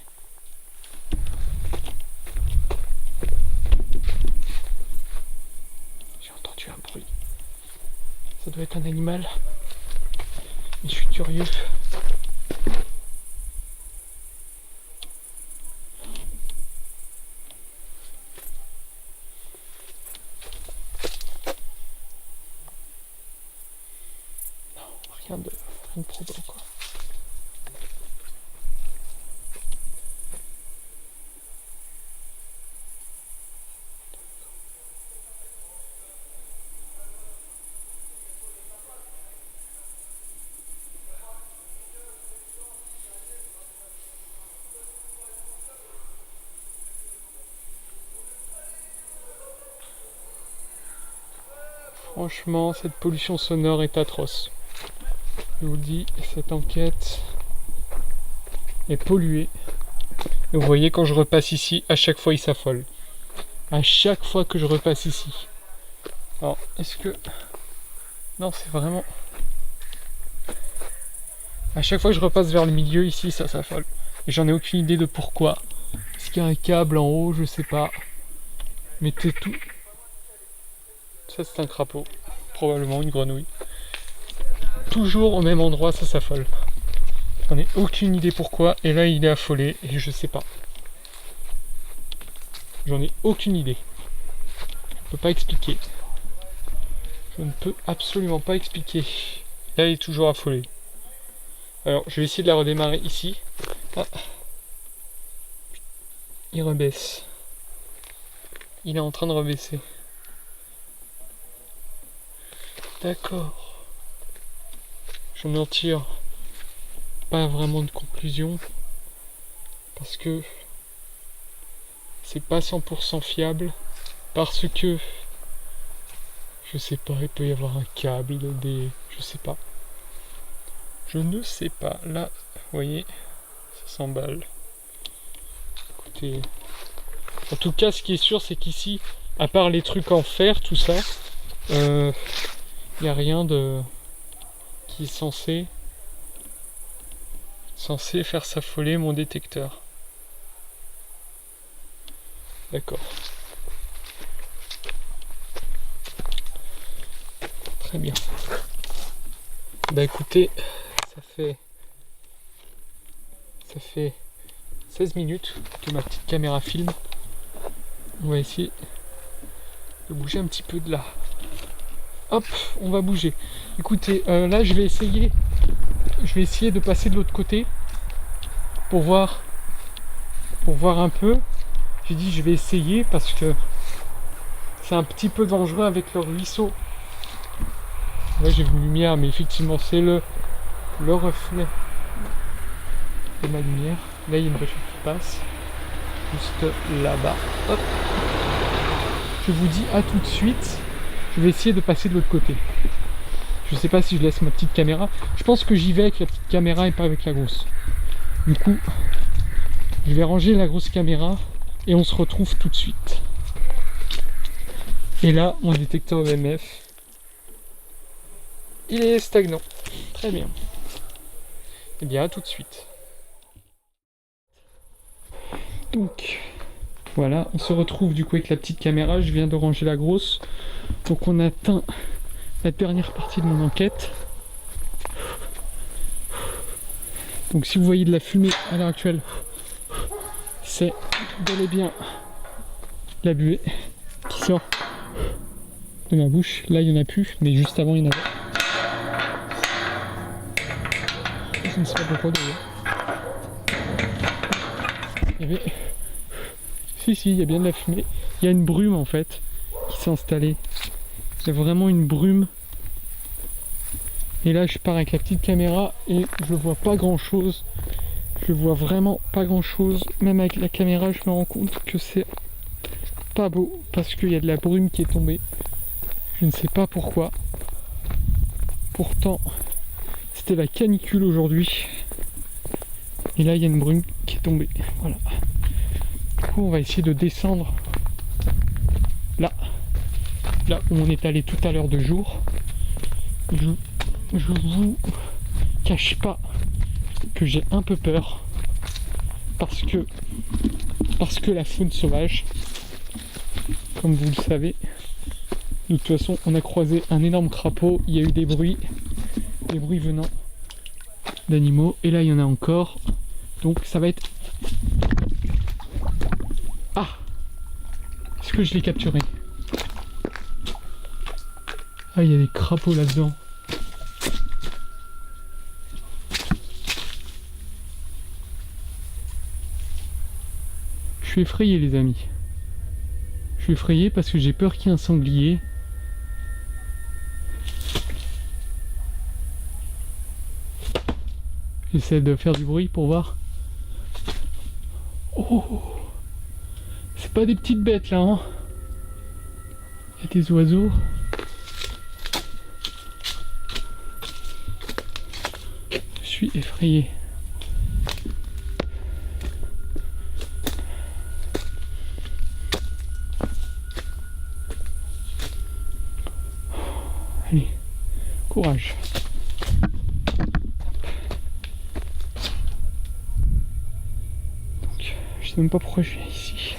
J'ai entendu un bruit. Ça doit être un animal. Mais je suis curieux. Rien de probant quoi. Franchement, cette pollution sonore est atroce. Je vous le dis, cette enquête est polluée. Et vous voyez, quand je repasse ici, à chaque fois il s'affole. À chaque fois que je repasse ici. Alors, est-ce que... Non, c'est vraiment... À chaque fois que je repasse vers le milieu, ici, ça s'affole. Et j'en ai aucune idée de pourquoi. Est-ce qu'il y a un câble en haut? Je sais pas. Mettez tout... Ça, c'est un crapaud. Probablement une grenouille. Toujours au même endroit, ça s'affole. J'en ai aucune idée pourquoi. Et là, il est affolé. Et je sais pas. J'en ai aucune idée. Je peux pas expliquer. Je ne peux absolument pas expliquer. Là, il est toujours affolé. Alors, je vais essayer de la redémarrer ici. Ah. Il rebaisse. Il est en train de rebaisser. D'accord. Je n'en tire pas vraiment de conclusion. Parce que c'est pas 100% fiable. Parce que je sais pas, il peut y avoir un câble, des... Je sais pas. Je ne sais pas. Là, vous voyez, 100 balles. Écoutez. En tout cas, ce qui est sûr, c'est qu'ici, à part les trucs en fer, tout ça, il n'y a rien de qui est censé faire s'affoler mon détecteur. D'accord. Très bien. Bah écoutez, ça fait 16 minutes que ma petite caméra filme. On va essayer de bouger un petit peu de là. Hop, on va bouger. Écoutez, là je vais essayer de passer de l'autre côté pour voir un peu. J'ai dit je vais essayer parce que c'est un petit peu dangereux avec le ruisseau. Là j'ai une lumière, mais effectivement c'est le reflet de ma lumière. Là il y a une voiture qui passe juste là-bas. Hop. Je vous dis à tout de suite. Je vais essayer de passer de l'autre côté. Je sais pas si je laisse ma petite caméra. Je pense que j'y vais avec la petite caméra et pas avec la grosse. Du coup, je vais ranger la grosse caméra et on se retrouve tout de suite. Et là, mon détecteur EMF, il est stagnant. Très bien. Et bien, à tout de suite. Donc, voilà, on se retrouve du coup avec la petite caméra. Je viens de ranger la grosse. Donc, on atteint la dernière partie de mon enquête. Donc, si vous voyez de la fumée à l'heure actuelle, c'est bel et bien la buée qui sort de ma bouche. Là, il n'y en a plus, mais juste avant, il y en avait. Je ne sais pas pourquoi d'ailleurs. Il y avait... Si, il y a bien de la fumée. Il y a une brume en fait qui s'est installée. Il y a vraiment une brume. Et là, je pars avec la petite caméra et je vois pas grand chose. Je vois vraiment pas grand chose. Même avec la caméra, je me rends compte que c'est pas beau parce qu'il y a de la brume qui est tombée. Je ne sais pas pourquoi. Pourtant, c'était la canicule aujourd'hui. Et là, il y a une brume qui est tombée. Voilà. Du coup, on va essayer de descendre là où on est allé tout à l'heure de jour. Je vous cache pas que j'ai un peu peur parce que la faune sauvage, comme vous le savez, de toute façon, on a croisé un énorme crapaud. Il y a eu des bruits venant d'animaux, et là il y en a encore. Donc ça va être... Ah! Est-ce que je l'ai capturé? Ah, il y a des crapauds là-dedans. Je suis effrayé les amis. Je suis effrayé parce que j'ai peur qu'il y ait un sanglier. J'essaie de faire du bruit pour voir. Oh! C'est pas des petites bêtes là, hein? Il y a des oiseaux. Je suis effrayé. Allez, courage. Donc, je sais même pas pourquoi je viens ici.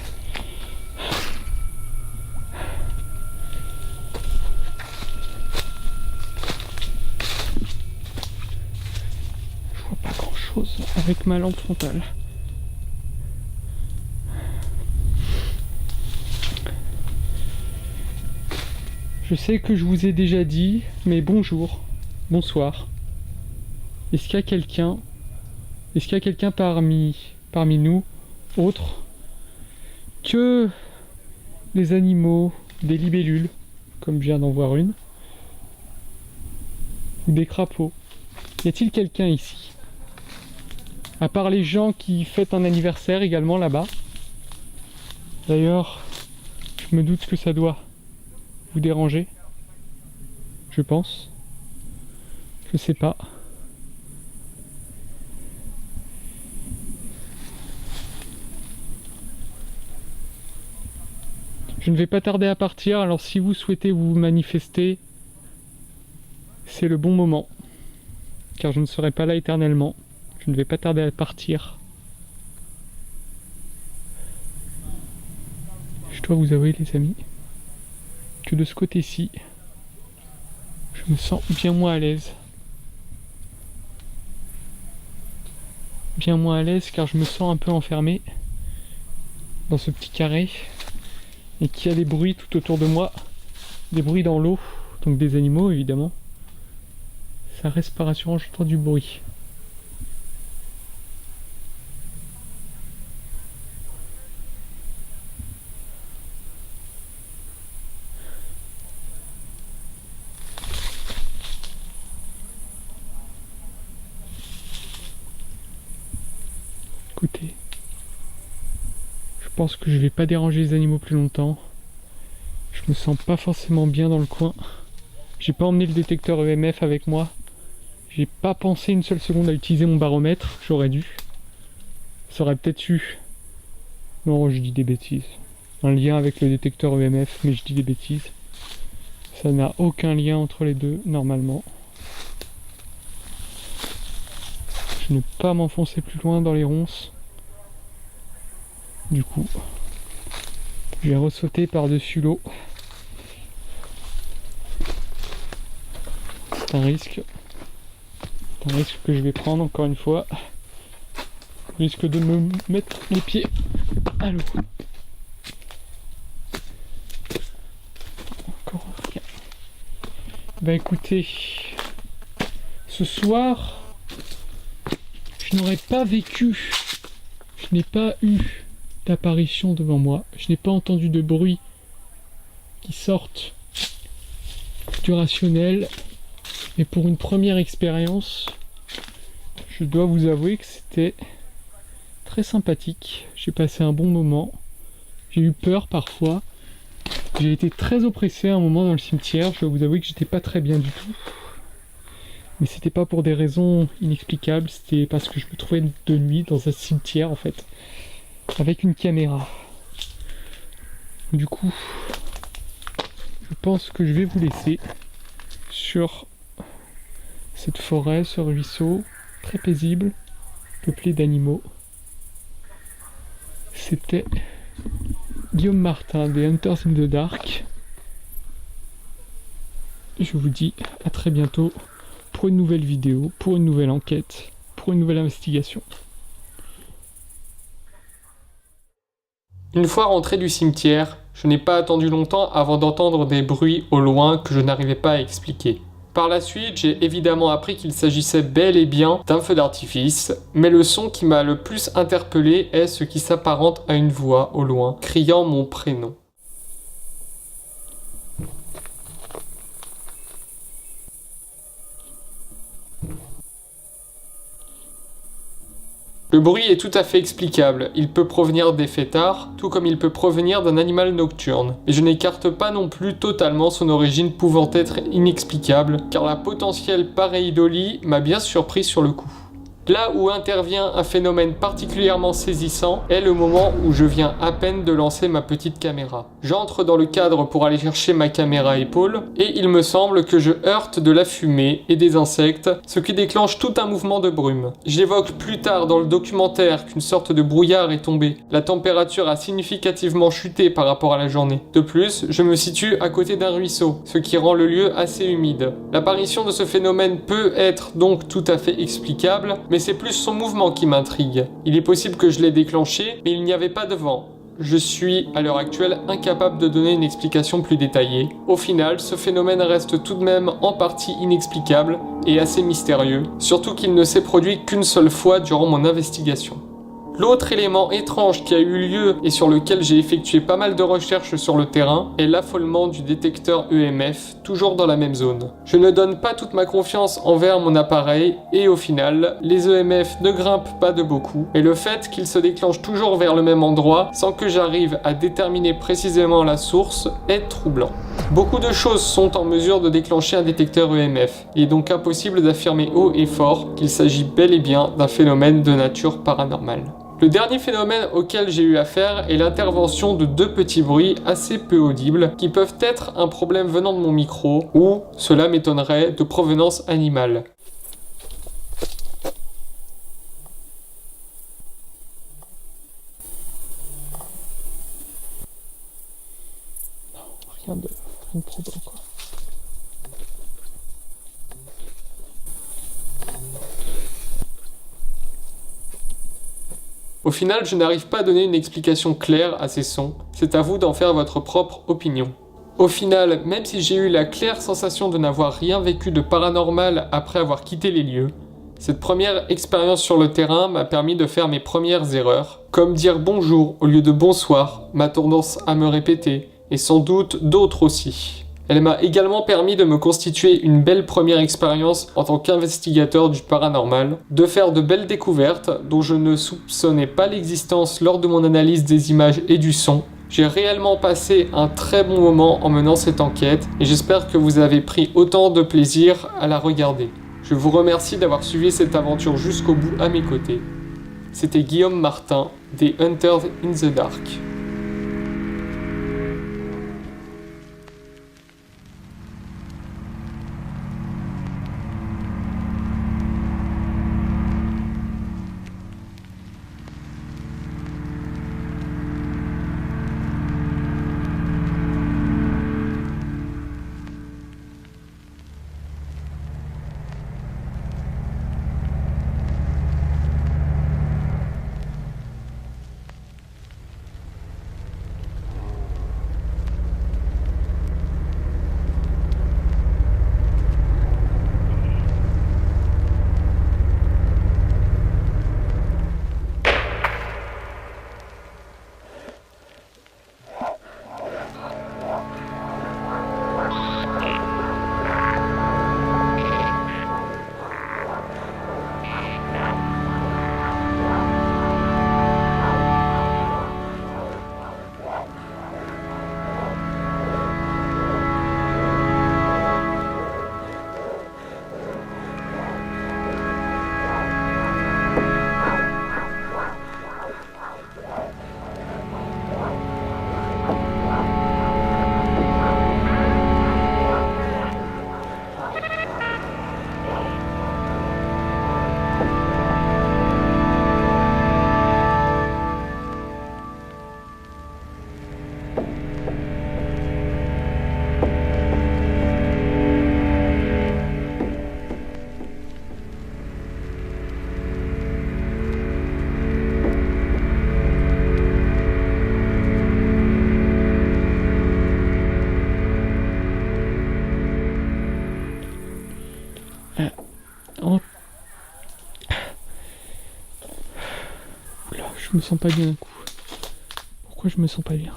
Je vois pas grand chose avec ma lampe frontale. Je sais que je vous ai déjà dit, mais bonjour, bonsoir. Est-ce qu'il y a quelqu'un parmi nous, autre que les animaux, des libellules, comme je viens d'en voir une, ou des crapauds? Y a-t-il quelqu'un ici? À part les gens qui fêtent un anniversaire également là-bas. D'ailleurs, je me doute que ça doit vous déranger, je pense. Je sais pas. Je ne vais pas tarder à partir, alors si vous souhaitez vous manifester, c'est le bon moment. Car je ne serai pas là éternellement. Je ne vais pas tarder à partir. Je dois vous avouer les amis, que de ce côté-ci, je me sens bien moins à l'aise. Bien moins à l'aise car je me sens un peu enfermé dans ce petit carré et qu'il y a des bruits tout autour de moi, des bruits dans l'eau, donc des animaux évidemment. Ça reste pas rassurant, j'entends du bruit. Écoutez, je pense que je vais pas déranger les animaux plus longtemps. Je me sens pas forcément bien dans le coin. J'ai pas emmené le détecteur EMF avec moi. J'ai pas pensé une seule seconde à utiliser mon baromètre. J'aurais dû. Ça aurait peut-être eu. Non, je dis des bêtises. Un lien avec le détecteur EMF, mais je dis des bêtises. Ça n'a aucun lien entre les deux, normalement. Je ne pas m'enfoncer plus loin dans les ronces. Du coup, je vais ressauter par-dessus l'eau. C'est un risque. C'est un risque que je vais prendre encore une fois. Je risque de me mettre les pieds à l'eau. Encore rien. Bah écoutez, ce soir, je n'aurais pas vécu, je n'ai pas eu d'apparition devant moi, je n'ai pas entendu de bruit qui sortent du rationnel, mais pour une première expérience, je dois vous avouer que c'était très sympathique. J'ai passé un bon moment, j'ai eu peur parfois, j'ai été très oppressé à un moment dans le cimetière, je dois vous avouer que j'étais pas très bien du tout. Mais c'était pas pour des raisons inexplicables, c'était parce que je me trouvais de nuit dans un cimetière en fait, avec une caméra. Du coup, je pense que je vais vous laisser sur cette forêt, ce ruisseau, très paisible, peuplé d'animaux. C'était Guillaume Martin des Hunters in the Dark. Je vous dis à très bientôt pour une nouvelle vidéo, pour une nouvelle enquête, pour une nouvelle investigation. Une fois rentré du cimetière, je n'ai pas attendu longtemps avant d'entendre des bruits au loin que je n'arrivais pas à expliquer. Par la suite, j'ai évidemment appris qu'il s'agissait bel et bien d'un feu d'artifice, mais le son qui m'a le plus interpellé est ce qui s'apparente à une voix au loin, criant mon prénom. Le bruit est tout à fait explicable, il peut provenir des fêtards, tout comme il peut provenir d'un animal nocturne. Mais je n'écarte pas non plus totalement son origine pouvant être inexplicable, car la potentielle pareidolie m'a bien surpris sur le coup. Là où intervient un phénomène particulièrement saisissant est le moment où je viens à peine de lancer ma petite caméra. J'entre dans le cadre pour aller chercher ma caméra épaule et il me semble que je heurte de la fumée et des insectes, ce qui déclenche tout un mouvement de brume. J'évoque plus tard dans le documentaire qu'une sorte de brouillard est tombé. La température a significativement chuté par rapport à la journée. De plus, je me situe à côté d'un ruisseau, ce qui rend le lieu assez humide. L'apparition de ce phénomène peut être donc tout à fait explicable, mais c'est plus son mouvement qui m'intrigue. Il est possible que je l'ai déclenché, mais il n'y avait pas de vent. Je suis, à l'heure actuelle, incapable de donner une explication plus détaillée. Au final, ce phénomène reste tout de même en partie inexplicable et assez mystérieux, surtout qu'il ne s'est produit qu'une seule fois durant mon investigation. L'autre élément étrange qui a eu lieu et sur lequel j'ai effectué pas mal de recherches sur le terrain est l'affolement du détecteur EMF, toujours dans la même zone. Je ne donne pas toute ma confiance envers mon appareil et au final, les EMF ne grimpent pas de beaucoup, mais le fait qu'ils se déclenchent toujours vers le même endroit sans que j'arrive à déterminer précisément la source est troublant. Beaucoup de choses sont en mesure de déclencher un détecteur EMF. Il est donc impossible d'affirmer haut et fort qu'il s'agit bel et bien d'un phénomène de nature paranormale. Le dernier phénomène auquel j'ai eu affaire est l'intervention de deux petits bruits assez peu audibles qui peuvent être un problème venant de mon micro ou, cela m'étonnerait, de provenance animale. Rien de probant quoi. Au final, je n'arrive pas à donner une explication claire à ces sons, c'est à vous d'en faire votre propre opinion. Au final, même si j'ai eu la claire sensation de n'avoir rien vécu de paranormal après avoir quitté les lieux, cette première expérience sur le terrain m'a permis de faire mes premières erreurs, comme dire bonjour au lieu de bonsoir, ma tendance à me répéter, et sans doute d'autres aussi. Elle m'a également permis de me constituer une belle première expérience en tant qu'investigateur du paranormal, de faire de belles découvertes dont je ne soupçonnais pas l'existence lors de mon analyse des images et du son. J'ai réellement passé un très bon moment en menant cette enquête et j'espère que vous avez pris autant de plaisir à la regarder. Je vous remercie d'avoir suivi cette aventure jusqu'au bout à mes côtés. C'était Guillaume Martin, des Hunters in the Dark. Oula, je me sens pas bien d'un coup. Pourquoi je me sens pas bien?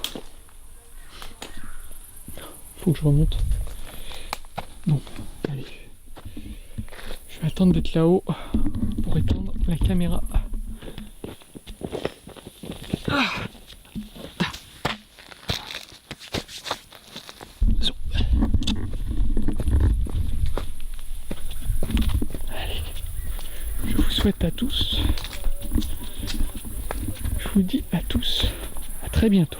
Faut que je remonte. Bon, allez. Je vais attendre d'être là-haut pour éteindre la caméra. Ah. Allez. Je vous souhaite à tous. Je vous dis à tous, à très bientôt.